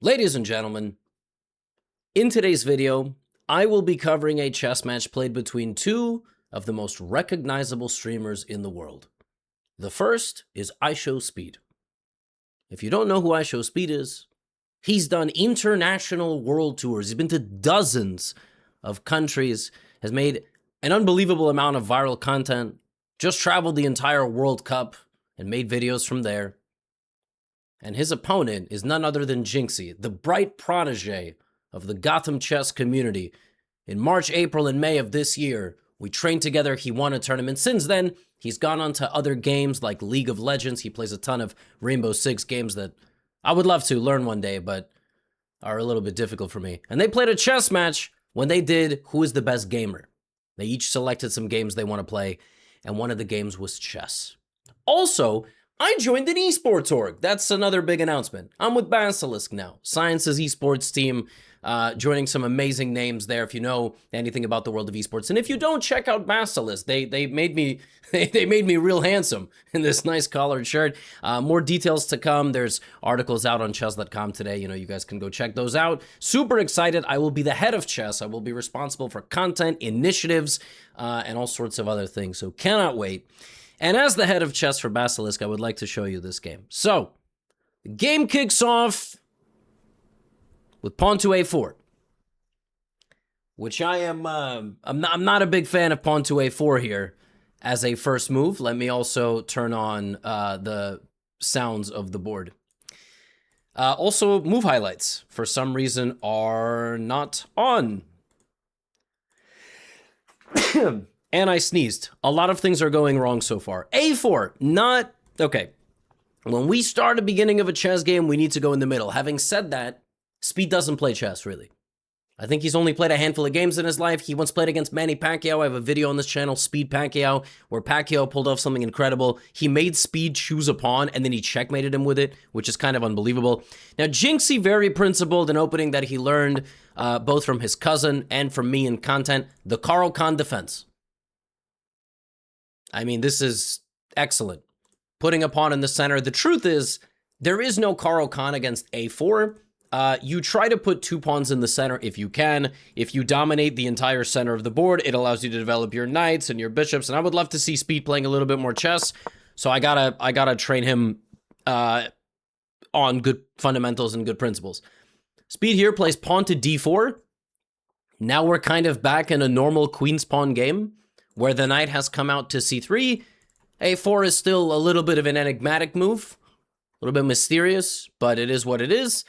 Ladies and gentlemen, in today's video, I will be covering a chess match played between two of the most recognizable streamers in the world. The first is IShowSpeed. If you don't know who IShowSpeed is, he's done international world tours. He's been to dozens of countries, has made an unbelievable amount of viral content, just traveled the entire World Cup and made videos from there. And his opponent is none other than JYNXZI, the bright protege of the GothamChess community. In March, April, and May of this year, we trained together. He won a tournament. Since then, he's gone on to other games like League of Legends. He plays a ton of Rainbow Six games that I would love to learn one day, but are a little bit difficult for me. And they played a chess match when they did Who is the Best Gamer. They each selected some games they want to play, and one of the games was chess. Also, I joined an esports org. That's another big announcement. I'm with Basilisk now, Science's esports team, joining some amazing names there if you know anything about the world of esports. And if you don't, check out Basilisk. They made me they made me real handsome in this nice collared shirt. More details to come. There's articles out on chess.com today. You know, you guys can go check those out. Super excited. I will be the head of chess. I will be responsible for content, initiatives, and all sorts of other things. So cannot wait. And as the head of chess for Basilisk, I would like to show you this game. So, the game kicks off with pawn to a4, which I'm not a big fan of pawn to a4 here as a first move. Let me also turn on the sounds of the board. Also, move highlights, for some reason, are not on. And I sneezed. A lot of things are going wrong so far. A4, not... Okay. When we start a beginning of a chess game, we need to go in the middle. Having said that, Speed doesn't play chess, really. I think he's only played a handful of games in his life. He once played against Manny Pacquiao. I have a video on this channel, Speed Pacquiao, where Pacquiao pulled off something incredible. He made Speed choose a pawn, and then he checkmated him with it, which is kind of unbelievable. Now, JYNXZI, very principled, an opening that he learned both from his cousin and from me in content, the Caro Kann defense. I mean, this is excellent. Putting a pawn in the center. The truth is, there is no Caro Kann against a4. You try to put two pawns in the center if you can. If you dominate the entire center of the board, it allows you to develop your knights and your bishops. And I would love to see Speed playing a little bit more chess. So I gotta train him on good fundamentals and good principles. Speed here plays pawn to d4. Now we're kind of back in a normal queen's pawn game, where the knight has come out to c3. a4 is still a little bit of an enigmatic move, a little bit mysterious, but it is what it is.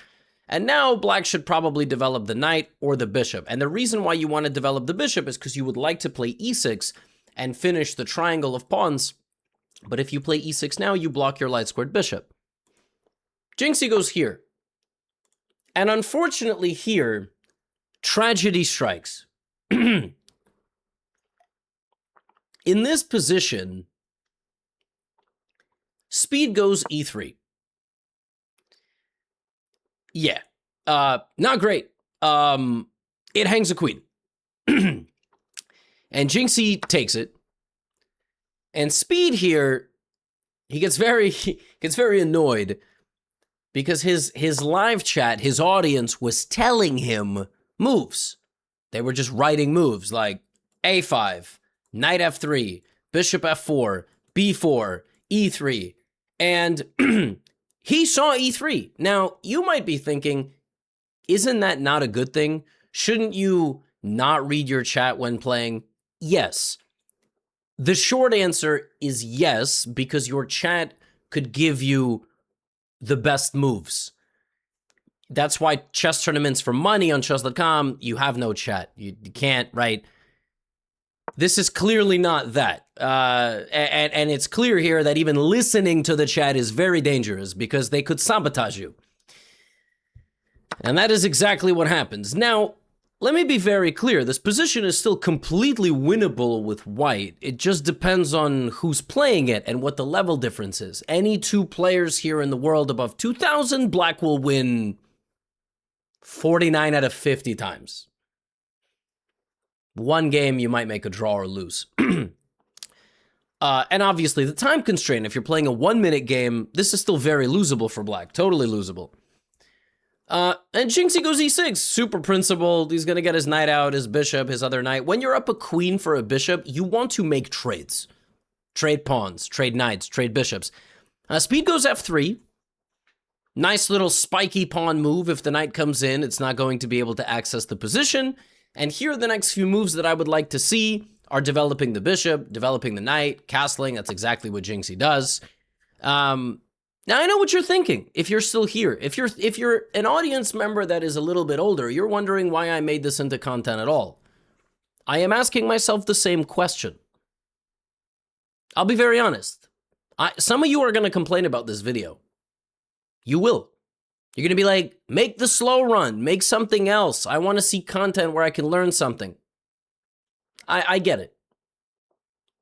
And now black should probably develop the knight or the bishop. And the reason why you want to develop the bishop is because you would like to play e6 and finish the triangle of pawns. But if you play e6 now, you block your light squared bishop. JYNXZI goes here. And unfortunately here, tragedy strikes. In this position, Speed goes e3. Yeah, not great. It hangs a queen. And JYNXZI takes it. And Speed here, he gets very annoyed because his live chat, his audience was telling him moves. They were just writing moves like a5, knight f3, bishop f4, b4, e3, and he saw e3. Now, you might be thinking, isn't that not a good thing? Shouldn't you not read your chat when playing? Yes. The short answer is yes, because your chat could give you the best moves. That's why chess tournaments for money on chess.com, you have no chat. You can't, right? This is clearly not that. And it's clear here that even listening to the chat is very dangerous because they could sabotage you. And that is exactly what happens. Now, let me be very clear. This position is still completely winnable with white. It just depends on who's playing it and what the level difference is. Any two players here in the world above 2,000, black will win 49 out of 50 times. One game, you might make a draw or lose. And obviously, the time constraint, if you're playing a 1-minute game, this is still very losable for black. Totally losable. And JYNXZI goes e6, super principled. He's gonna get his knight out, his bishop, his other knight. When you're up a queen for a bishop, you want to make trades. Trade pawns, trade knights, trade bishops. Speed goes f3. Nice little spiky pawn move. If the knight comes in, it's not going to be able to access the position. And here are the next few moves that I would like to see are developing the bishop, developing the knight, castling. That's exactly what JYNXZI does. Now I know what you're thinking. If you're still here, if you're an audience member that is a little bit older, you're wondering why I made this into content at all. I am asking myself the same question. I'll be very honest. Some of you are going to complain about this video. You will. You're going to be like, make the slow run, make something else. I want to see content where I can learn something. I get it.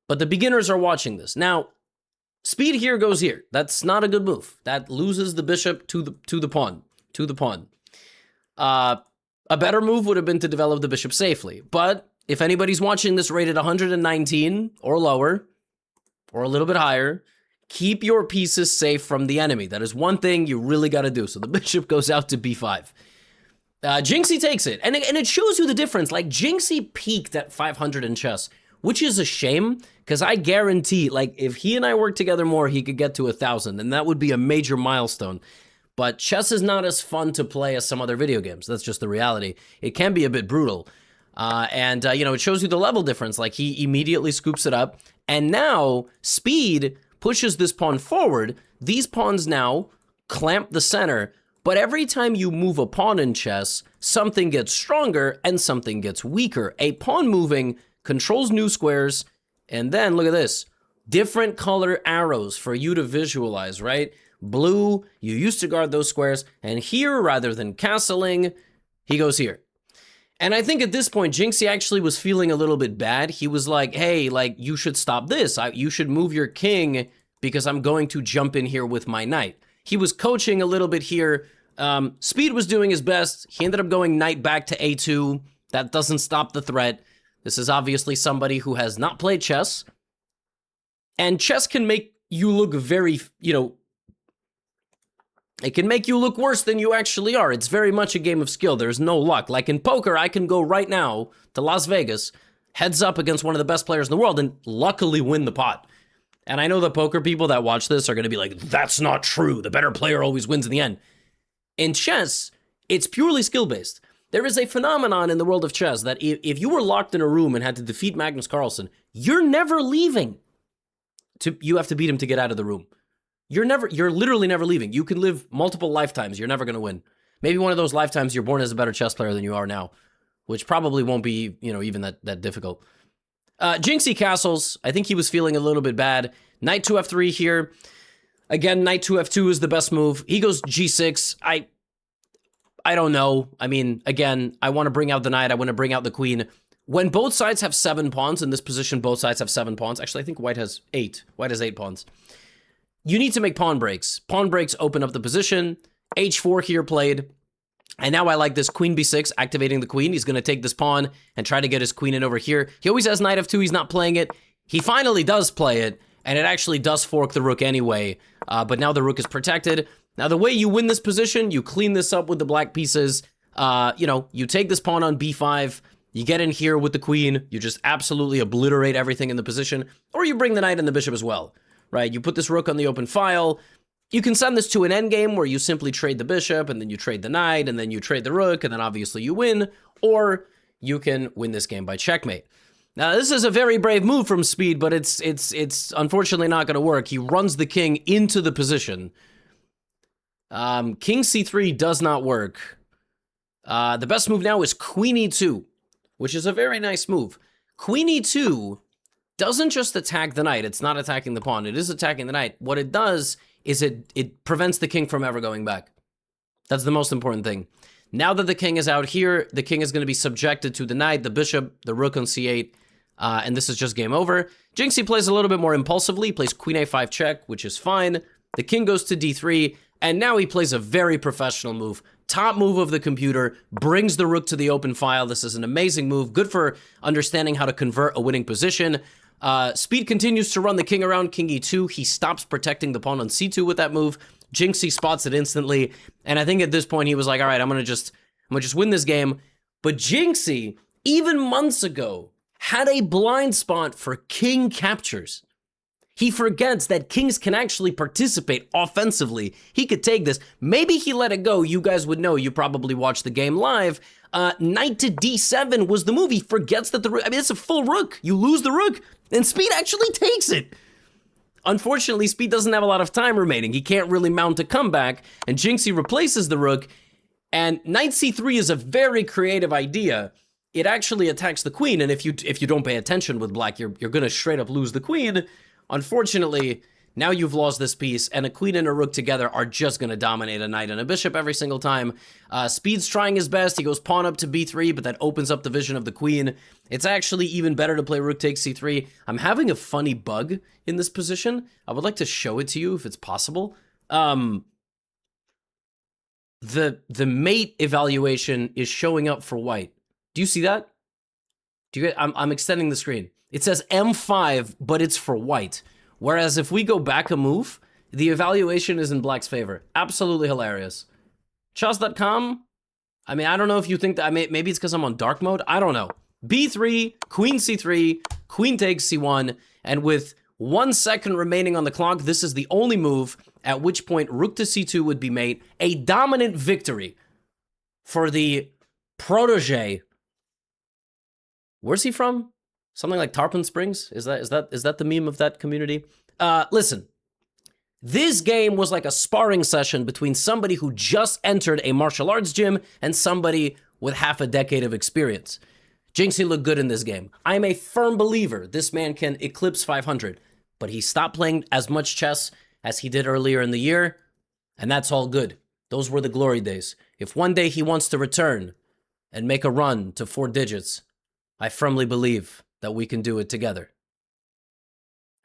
But the beginners are watching this. Now, speed here goes here. That's not a good move. That loses the bishop to the pawn. A better move would have been to develop the bishop safely. But if anybody's watching this rated 119 or lower, or a little bit higher, keep your pieces safe from the enemy. That is one thing you really got to do. So the bishop goes out to b5. JYNXZI takes it. And it shows you the difference. Like, JYNXZI peaked at 500 in chess, which is a shame, because I guarantee, like, if he and I worked together more, he could get to 1,000, and that would be a major milestone. But chess is not as fun to play as some other video games. That's just the reality. It can be a bit brutal. You know, it shows you the level difference. Like, he immediately scoops it up, and now Speed pushes this pawn forward. These pawns now clamp the center, but every time you move a pawn in chess, something gets stronger and something gets weaker. A pawn moving controls new squares, and then look at this. Different color arrows for you to visualize, right? Blue, you used to guard those squares, and here, rather than castling, he goes here. And I think at this point, JYNXZI actually was feeling a little bit bad. He was like, hey, like, you should stop this. You should move your king because I'm going to jump in here with my knight. He was coaching a little bit here. Speed was doing his best. He ended up going knight back to a2. That doesn't stop the threat. This is obviously somebody who has not played chess. And chess can make you look very, you know, it can make you look worse than you actually are. It's very much a game of skill. There's no luck. Like in poker, I can go right now to Las Vegas, heads up against one of the best players in the world, and luckily win the pot. And I know the poker people that watch this are going to be like, that's not true. The better player always wins in the end. In chess, it's purely skill-based. There is a phenomenon in the world of chess that if you were locked in a room and had to defeat Magnus Carlsen, you're never leaving. You have to beat him to get out of the room. You're literally never leaving. You can live multiple lifetimes. You're never going to win. Maybe one of those lifetimes you're born as a better chess player than you are now, which probably won't be, you know, even that difficult. JYNXZI castles. I think he was feeling a little bit bad. Knight to f3 here. Again, knight to f2 is the best move. He goes g6. I don't know. I mean, again, I want to bring out the knight. I want to bring out the queen. When both sides have 7 pawns, in this position, both sides have 7 pawns. Actually, I think white has 8. White has 8 pawns. You need to make pawn breaks. Pawn breaks open up the position. h4 here played. And now I like this queen b6, activating the queen. He's going to take this pawn and try to get his queen in over here. He always has knight f2. He's not playing it. He finally does play it, and it actually does fork the rook anyway. But now the rook is protected. Now, the way you win this position, you clean this up with the black pieces. You know, you take this pawn on b5. You get in here with the queen. You just absolutely obliterate everything in the position. Or you bring the knight and the bishop as well. Right, you put this rook on the open file. You can send this to an endgame where you simply trade the bishop, and then you trade the knight, and then you trade the rook, and then obviously you win. Or you can win this game by checkmate. Now, this is a very brave move from Speed, but it's unfortunately not going to work. He runs the king into the position. King c3 does not work. The best move now is queen e2, which is a very nice move. Queen e2 doesn't just attack the knight. It's not attacking the pawn. It is attacking the knight. What it does is it prevents the king from ever going back. That's the most important thing. Now that the king is out here, the king is going to be subjected to the knight, the bishop, the rook on c8, and this is just game over. JYNXZI plays a little bit more impulsively, plays queen a5 check, which is fine. The king goes to d3, and now he plays a very professional move. Top move of the computer, brings the rook to the open file. This is an amazing move, good for understanding how to convert a winning position. Speed continues to run the king around king e2. He stops protecting the pawn on c2 with that move. JYNXZI spots it instantly, and I think at this point he was like, all right, I'm gonna just win this game. But JYNXZI, even months ago, had a blind spot for king captures. He forgets that kings can actually participate offensively. He could take this. Maybe he let it go. You guys would know. You probably watched the game live. Knight to d7 was the move. He forgets that the rook, I mean, it's a full rook. You lose the rook, and Speed actually takes it. Unfortunately, Speed doesn't have a lot of time remaining. He can't really mount a comeback, and JYNXZI replaces the rook, and Knight c3 is a very creative idea. It actually attacks the queen, and if you don't pay attention with black, you're gonna straight up lose the queen. Unfortunately, now you've lost this piece, and a queen and a rook together are just going to dominate a knight and a bishop every single time. Speed's trying his best. He goes pawn up to b3, but that opens up the vision of the queen. It's actually even better to play rook takes c3. I'm having a funny bug in this position. I would like to show it to you if it's possible. The mate evaluation is showing up for white. Do you see that? Do you get? I'm extending the screen. It says M5, but it's for white. Whereas if we go back a move, the evaluation is in black's favor. Absolutely hilarious. Chess.com, I mean, I don't know if you think that, maybe it's because I'm on dark mode. I don't know. B3, queen c3, queen takes c1, and with 1 second remaining on the clock, this is the only move, at which point rook to c2 would be made. A dominant victory for the protege. Where's he from? Something like Tarpon Springs? Is that the meme of that community? Listen, this game was like a sparring session between somebody who just entered a martial arts gym and somebody with half a decade of experience. JYNXZI looked good in this game. I'm a firm believer this man can eclipse 500, but he stopped playing as much chess as he did earlier in the year, and that's all good. Those were the glory days. If one day he wants to return and make a run to 4 digits, I firmly believe that we can do it together.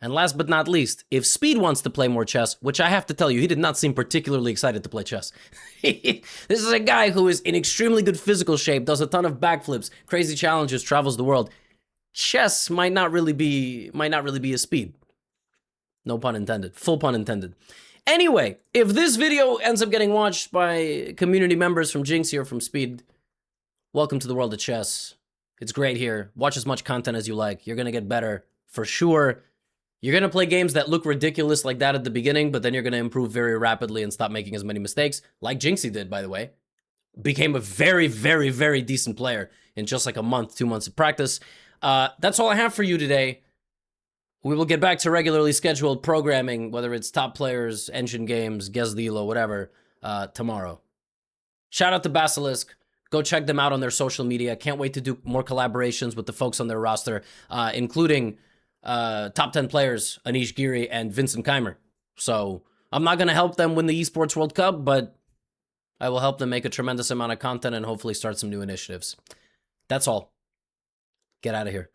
And last but not least, if Speed wants to play more chess, which I have to tell you, he did not seem particularly excited to play chess. This is a guy who is in extremely good physical shape, does a ton of backflips, crazy challenges, travels the world. Chess might not really be his speed. No pun intended. Full pun intended. Anyway, if this video ends up getting watched by community members from JYNXZI or from Speed, welcome to the world of chess. It's great here. Watch as much content as you like. You're going to get better for sure. You're going to play games that look ridiculous like that at the beginning, but then you're going to improve very rapidly and stop making as many mistakes, like JYNXZI did, by the way. Became a very, very, very decent player in just like a month, 2 months of practice. That's all I have for you today. We will get back to regularly scheduled programming, whether it's top players, engine games, GothamChess, whatever, tomorrow. Shout out to Basilisk. Go check them out on their social media. Can't wait to do more collaborations with the folks on their roster, including top 10 players, Anish Giri and Vincent Keimer. So I'm not going to help them win the Esports World Cup, but I will help them make a tremendous amount of content and hopefully start some new initiatives. That's all. Get out of here.